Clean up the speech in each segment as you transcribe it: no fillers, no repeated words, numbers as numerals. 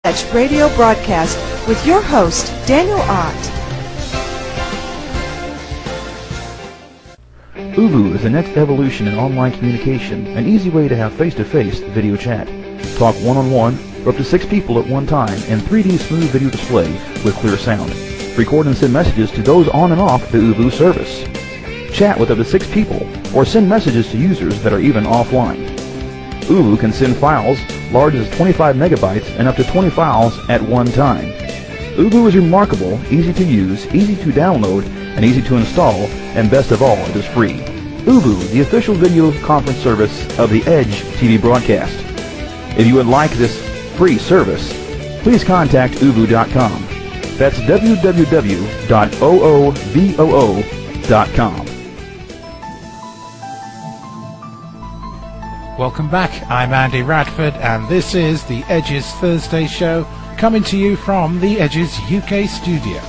Edge radio broadcast with your host, Daniel Ott. Uvu is the next evolution in online communication, an easy way to have face-to-face video chat. Talk one-on-one for up to 6 people at one time in 3D smooth video display with clear sound. Record and send messages to those on and off the Uvu service. Chat with up to 6 people or send messages to users that are even offline. Uvu can send files large as 25 megabytes and up to 20 files at one time. Uvu is remarkable, easy to use, easy to download, and easy to install, and best of all, it is free. Uvu, the official video conference service of the Edge TV broadcast. If you would like this free service, please contact uvu.com. That's www.oovoo.com. Welcome back. I'm Andy Radford, and this is the Edge's Thursday show, coming to you from the Edge's UK studio.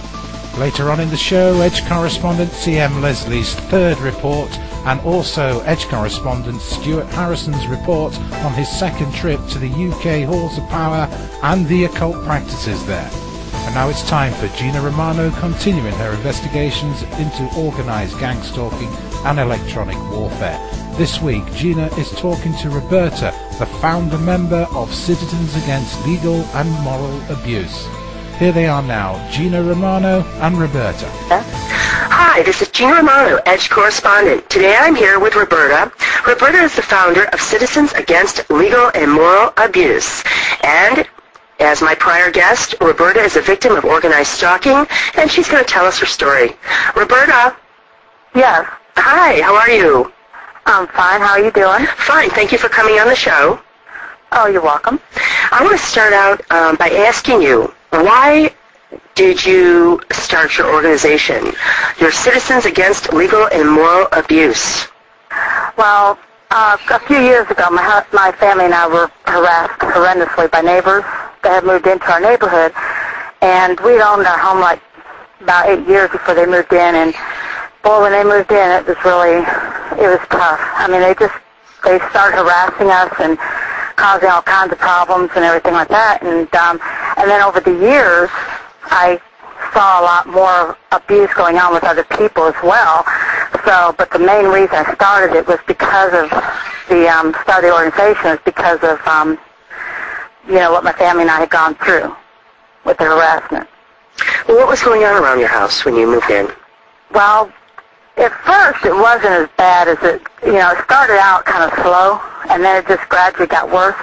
Later on in the show, Edge Correspondent C.M. Leslie's third report, and also Edge Correspondent Stuart Harrison's report on his second trip to the UK Halls of Power and the occult practices there. And now it's time for Gina Romano continuing her investigations into organized gang stalking and electronic warfare. This week, Gina is talking to Roberta, the founder member of Citizens Against Legal and Moral Abuse. Here they are now, Gina Romano and Roberta. Hi, this is Gina Romano, Edge Correspondent. Today I'm here with Roberta. Roberta is the founder of Citizens Against Legal and Moral Abuse. And as my prior guest, Roberta is a victim of organized stalking, and she's going to tell us her story. Roberta? Yes. Hi, how are you? I'm fine. How are you doing? Fine. Thank you for coming on the show. Oh, you're welcome. I want to start out by asking you, why did you start your organization, your Citizens Against Legal and Moral Abuse? Well, a few years ago, my family and I were harassed horrendously by neighbors that had moved into our neighborhood, and we'd owned our home like about 8 years before they moved in, and boy, when they moved in, it was tough. I mean, they started harassing us and causing all kinds of problems and everything like that. And then over the years, I saw a lot more abuse going on with other people as well. So, but the main reason I started it was because of start the organization was because of what my family and I had gone through with the harassment. Well, what was going on around your house when you moved in? Well, at first, it wasn't as bad as it started out kind of slow, and then it just gradually got worse.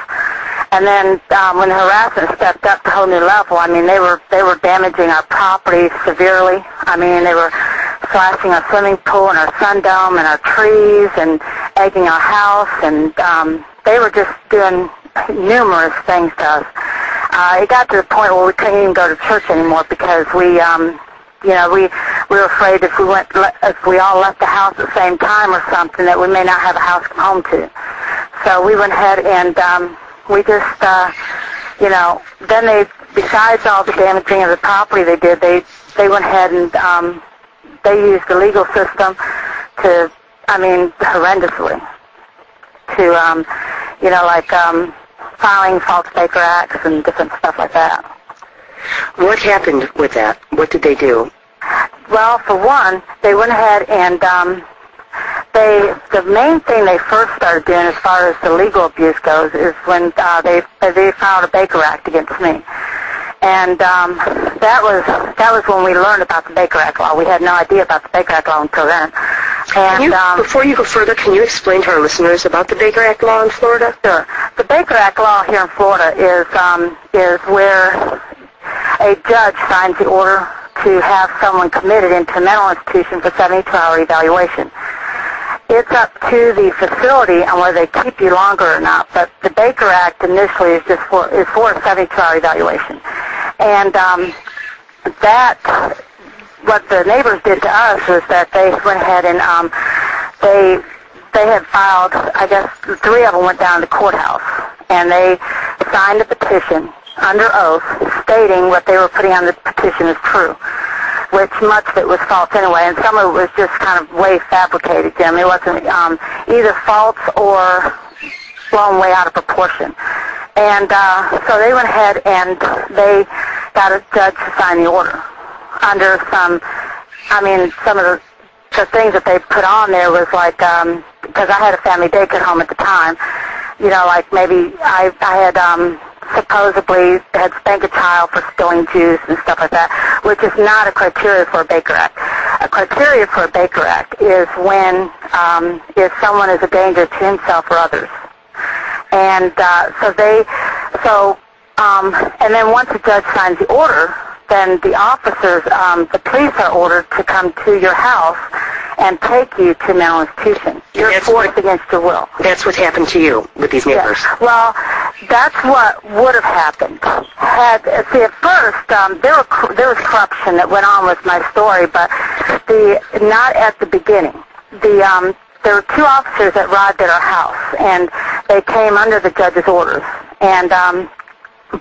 And then when the harassment stepped up to a whole new level, I mean, they were damaging our property severely. I mean, they were slashing our swimming pool and our sundome and our trees and egging our house, and they were just doing numerous things to us. It got to the point where we couldn't even go to church anymore because we were afraid if we all left the house at the same time or something that we may not have a house to come home to. So we went ahead and we just, then they, besides all the damaging of the property they did, they went ahead and they used the legal system to, horrendously, to, filing false Baker Acts and different stuff like that. What happened with that? What did they do? Well, for one, they went ahead and the main thing they first started doing as far as the legal abuse goes is when they filed a Baker Act against me. And that was when we learned about the Baker Act law. We had no idea about the Baker Act law until then. And before you go further, can you explain to our listeners about the Baker Act law in Florida? Sure. The Baker Act law here in Florida is where a judge signs the order to have someone committed into a mental institution for 72-hour evaluation. It's up to the facility on whether they keep you longer or not, but the Baker Act initially is just for a 72-hour evaluation. And what the neighbors did to us was that they went ahead and they had filed, I guess 3 of them went down to the courthouse, and they signed a petition under oath stating what they were putting on the petition is true, which much of it was false anyway, and some of it was just kind of way fabricated, Jim. It wasn't either false or blown way out of proportion. And so they went ahead and they got a judge to sign the order under some of the things that they put on there was like, because I had a family daycare home at the time, like maybe I had supposedly had spanked a child for spilling juice and stuff like that, which is not a criteria for a Baker Act. A criteria for a Baker Act is when if someone is a danger to himself or others. And and then once the judge signs the order, then the officers, the police are ordered to come to your house and take you to a mental institution. You're forced against your will. That's what happened to you with these neighbors. Yeah. Well, that's what would have happened. At first, there was corruption that went on with my story, but not at the beginning. There were two officers that arrived at our house, and they came under the judge's orders. And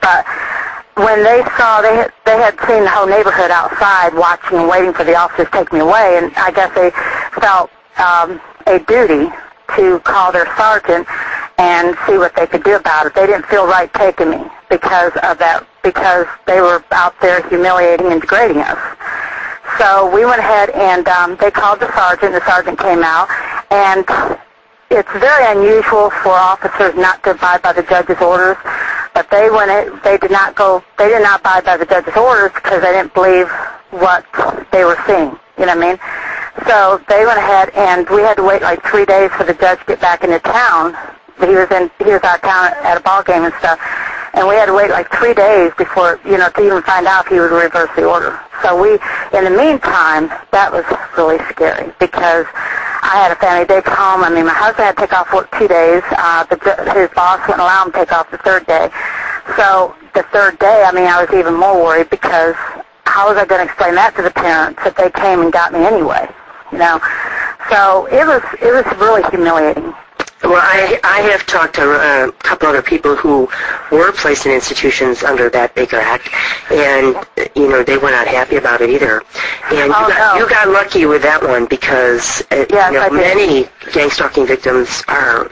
but when they saw, they had seen the whole neighborhood outside watching and waiting for the officers to take me away, and I guess they felt a duty to call their sergeant and see what they could do about it. They didn't feel right taking me because of that, because they were out there humiliating and degrading us. So we went ahead and they called the sergeant. The sergeant came out, and it's very unusual for officers not to abide by the judge's orders. But they did not abide by the judge's orders because they didn't believe what they were seeing. You know what I mean? So they went ahead, and we had to wait like 3 days for the judge to get back into town. He was out of town at a ball game and stuff, and we had to wait like 3 days before, to even find out if he would reverse the order. So in the meantime, that was really scary because I had a family day home. My husband had to take off work 2 days. His boss wouldn't allow him to take off the third day. So the third day, I was even more worried because how was I going to explain that to the parents if they came and got me anyway? So it was really humiliating. Well, I have talked to a couple other people who were placed in institutions under that Baker Act, and, they were not happy about it either. And you got lucky with that one because, many gang stalking victims are,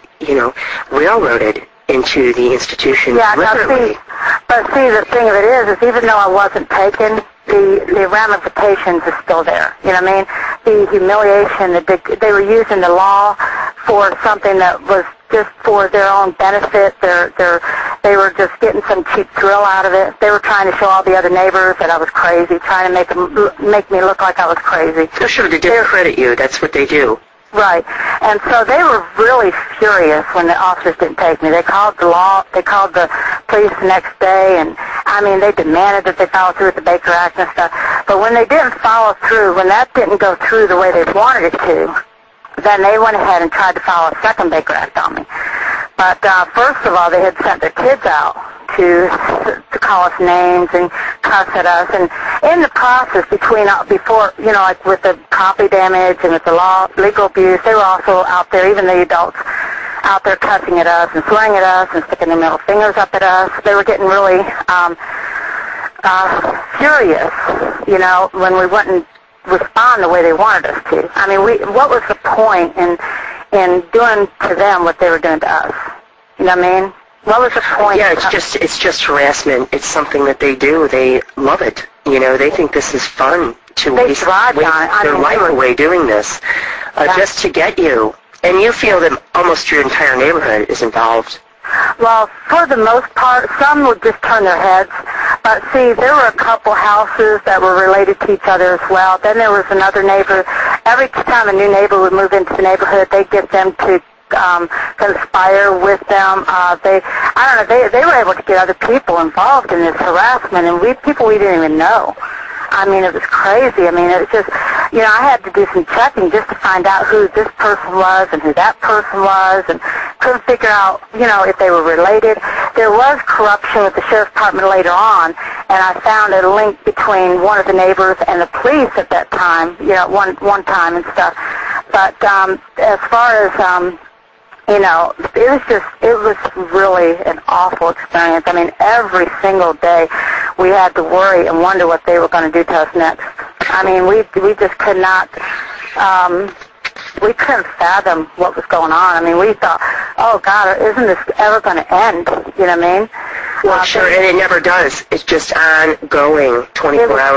railroaded into the institution. Yeah, literally. But the thing of it is even though I wasn't taken, the ramifications are still there. You know what I mean? The humiliation, they were using the law for something that was just for their own benefit. They were just getting some cheap thrill out of it. They were trying to show all the other neighbors that I was crazy, trying to make me look like I was crazy. So sure, to discredit you. That's what they do. Right. And so they were really furious when the officers didn't take me. They called the police the next day, and they demanded that they follow through with the Baker Act and stuff. But when they didn't follow through, when that didn't go through the way they wanted it to, then they went ahead and tried to file a second Baker Act on me. But first of all, they had sent their kids out to call us names and cuss at us. And in the process before, like with the property damage and with the legal abuse, they were also out there, even the adults, out there cussing at us and swearing at us and sticking their middle fingers up at us. They were getting really furious, when we wouldn't respond the way they wanted us to. What was the point in doing to them what they were doing to us? You know what I mean? What was the point? Yeah, it's just harassment. It's something that they do. They love it. They think this is fun to waste their life away doing this just to get you. And you feel that almost your entire neighborhood is involved. Well, for the most part, some would just turn their heads. But see, there were a couple houses that were related to each other as well. Then there was another neighbor. Every time a new neighbor would move into the neighborhood, they'd get them to conspire with them. They were able to get other people involved in this harassment, and people we didn't even know. It was crazy. It was just, I had to do some checking just to find out who this person was and who that person was, and couldn't figure out, if they were related. There was corruption with the sheriff's department later on, and I found a link between one of the neighbors and the police at that time, one time and stuff. But as far as it was really an awful experience. Every single day we had to worry and wonder what they were going to do to us next. We just could not, we couldn't fathom what was going on. We thought, oh, God, isn't this ever going to end? You know what I mean? Well, sure, and it never does. It's just ongoing, 24 hours.